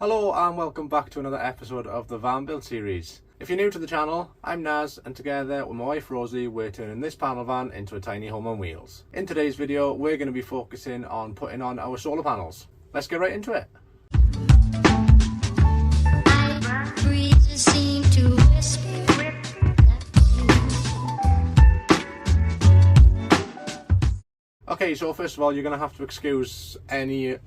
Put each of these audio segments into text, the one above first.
Hello and welcome back to another episode of the Van Build series. If you're new to the channel, I'm Naz and together with my wife Rosie we're turning this panel van into a tiny home on wheels. In today's video we're going to be focusing on putting on our solar panels. Let's get right into it. Okay, so first of all you're going to have to excuse any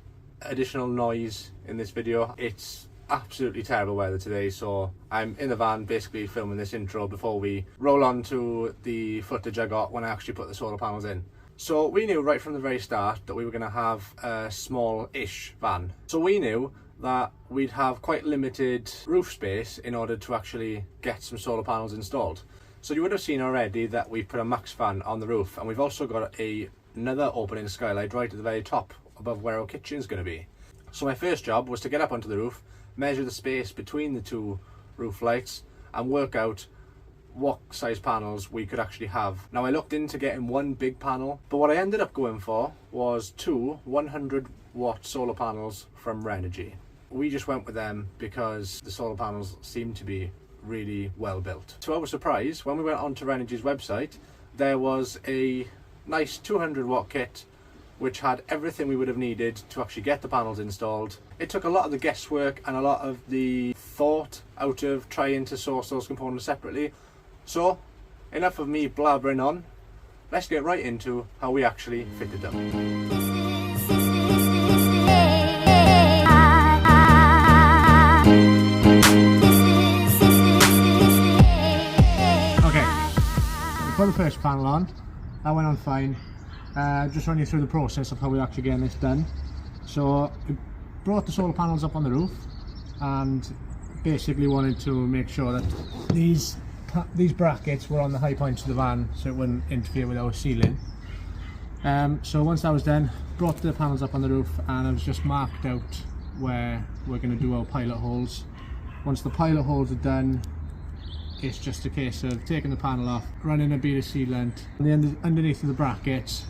additional noise in this video. It's absolutely terrible weather today, so I'm in the van basically filming this intro before we roll on to the footage I got when I actually put the solar panels in. So we knew right from the very start that we were going to have a small-ish van. So we knew that we'd have quite limited roof space in order to actually get some solar panels installed. So you would have seen already that we put a max fan on the roof, and we've also got another opening skylight right at the very top above where our kitchen's going to be. So my first job was to get up onto the roof, measure the space between the two roof lights and work out what size panels we could actually have. Now I looked into getting one big panel, but what I ended up going for was two 100 watt solar panels from Renogy. We just went with them because the solar panels seemed to be really well built. To our surprise, when we went onto Renogy's website, there was a nice 200 watt kit which had everything we would have needed to actually get the panels installed. It took a lot of the guesswork and a lot of the thought out of trying to source those components separately. So enough of me blabbering on, let's get right into how we actually fitted them. Okay, we put the first panel on, that went on fine. Just run you through the process of how we're actually getting this done. So we brought the solar panels up on the roof and basically wanted to make sure that these brackets were on the high points of the van so it wouldn't interfere with our ceiling. So once that was done, brought the panels up on the roof and I've just marked out where we're going to do our pilot holes. Once the pilot holes are done, it's just a case of taking the panel off, running a bead of sealant underneath of the brackets.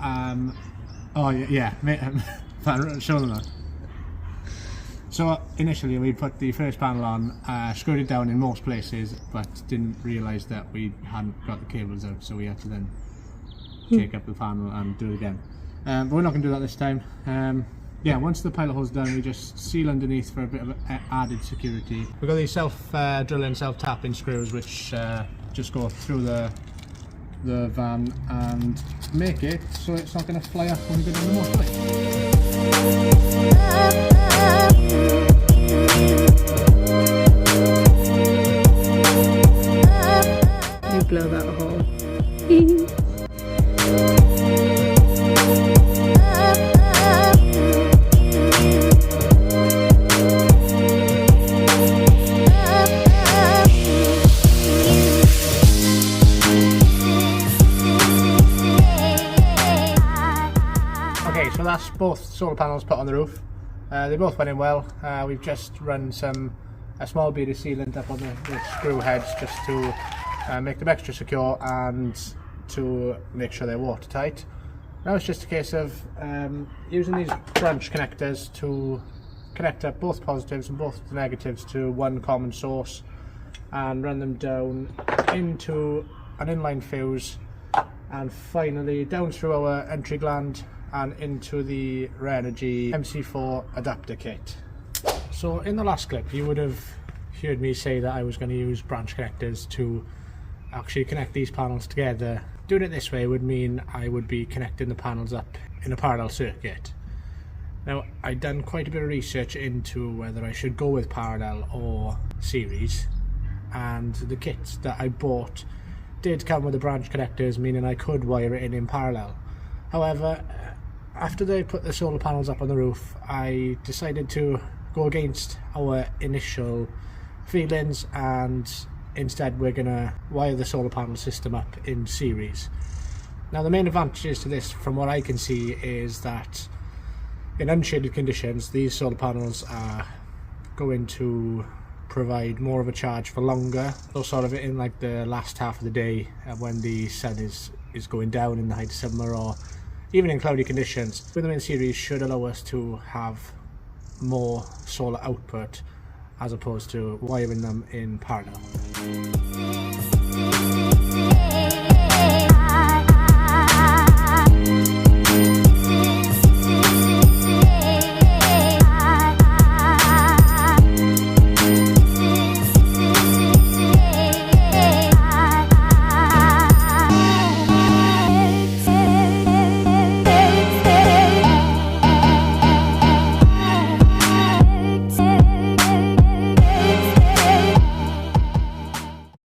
Oh yeah, show them that. So initially we put the first panel on, screwed it down in most places, but didn't realise that we hadn't got the cables out, so we had to then take up the panel and do it again. But we're not going to do that this time. Yeah, once the pilot hole's done, we just seal underneath for a bit of added security. We've got these self-drilling, self-tapping screws which just go through the van and make it so it's not going to fly up when we go down the motorway. You blow that hole. So that's both solar panels put on the roof. They both went in well. We've just run a small bead of sealant up on the screw heads just to make them extra secure and to make sure they're watertight. Now it's just a case of using these branch connectors to connect up both positives and both the negatives to one common source and run them down into an inline fuse and finally down through our entry gland and into the Renogy MC4 adapter kit. So in the last clip you would have heard me say that I was going to use branch connectors to actually connect these panels together. Doing it this way would mean I would be connecting the panels up in a parallel circuit. Now I'd done quite a bit of research into whether I should go with parallel or series, and the kit that I bought did come with the branch connectors, meaning I could wire it in parallel. However, after they put the solar panels up on the roof, I decided to go against our initial feelings and instead we're going to wire the solar panel system up in series. Now the main advantages to this from what I can see is that in unshaded conditions these solar panels are going to provide more of a charge for longer. They'll sort of in like the last half of the day when the sun is going down in the height of summer, or even in cloudy conditions. With them in series should allow us to have more solar output as opposed to wiring them in parallel.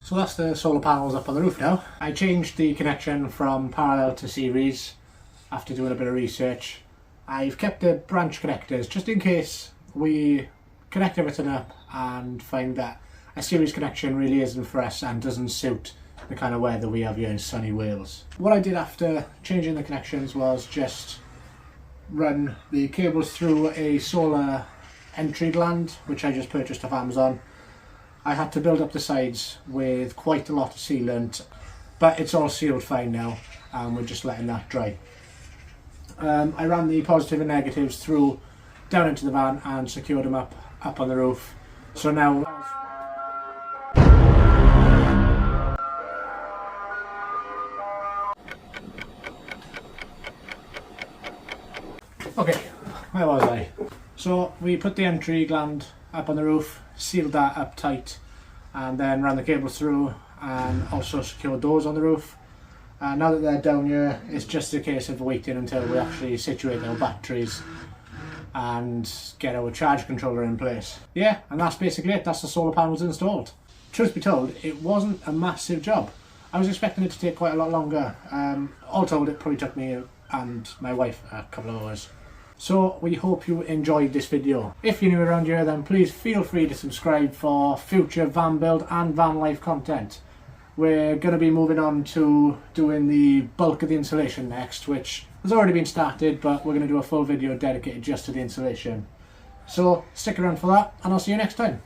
So that's the solar panels up on the roof now. I changed the connection from parallel to series after doing a bit of research. I've kept the branch connectors just in case we connect everything up and find that a series connection really isn't for us and doesn't suit the kind of weather we have here in sunny Wales. What I did after changing the connections was just run the cables through a solar entry gland, which I just purchased off Amazon. I had to build up the sides with quite a lot of sealant, but it's all sealed fine now and we're just letting that dry. I ran the positive and negatives through down into the van and secured them up on the roof. So now okay, where was I? So we put the entry gland up on the roof, sealed that up tight, and then ran the cables through and also secured those on the roof. Now that they're down here, it's just a case of waiting until we actually situate our batteries and get our charge controller in place. Yeah, and that's basically it. That's the solar panels installed. Truth be told, it wasn't a massive job. I was expecting it to take quite a lot longer. All told, it probably took me and my wife a couple of hours. So we hope you enjoyed this video. If you're new around here, then please feel free to subscribe for future van build and van life content. We're going to be moving on to doing the bulk of the installation next, which has already been started, but we're going to do a full video dedicated just to the installation. So stick around for that, and I'll see you next time.